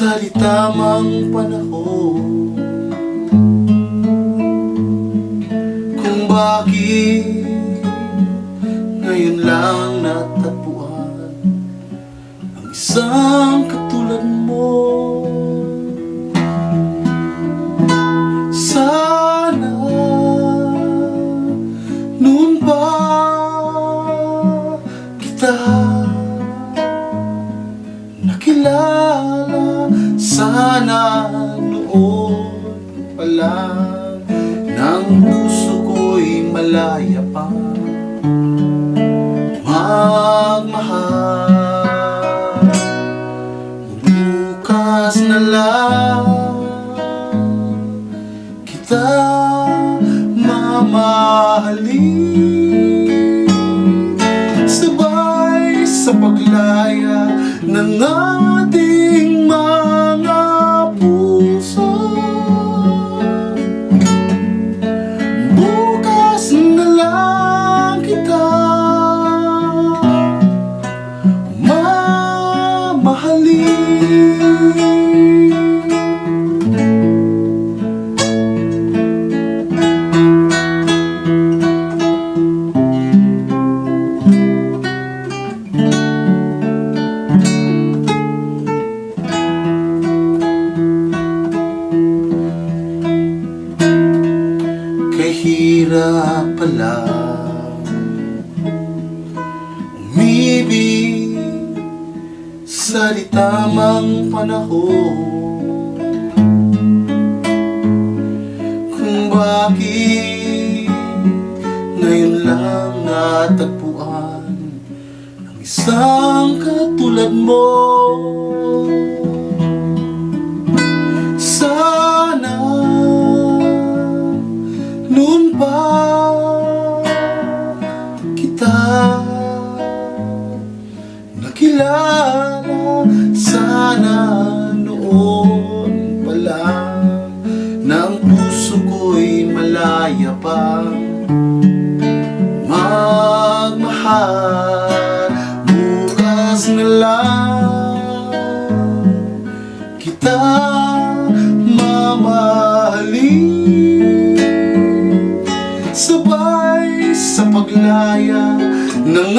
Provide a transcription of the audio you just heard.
sa di tamang panahon, kung bakit ngayon lang natagpuan ang isang katulad mo. Sana noon pa kita nakilala, sana noon pa lang ng puso ko'y malaya pa magmahal. Bukas na lang kita mamahalin, sabay sa paglaya ng ating mga puso. Bukas na lang kita mamahalin. Kahirap pala umibig sa di tamang panahon, kung bakit ngayon lang natagpuan ang isang katulad mo. Sana noon pa kita nakilala, sana noon pa lang ng puso ko'y malaya pa magmahal. Bukas na lang kita mamahalin, sabay sa paglaya ng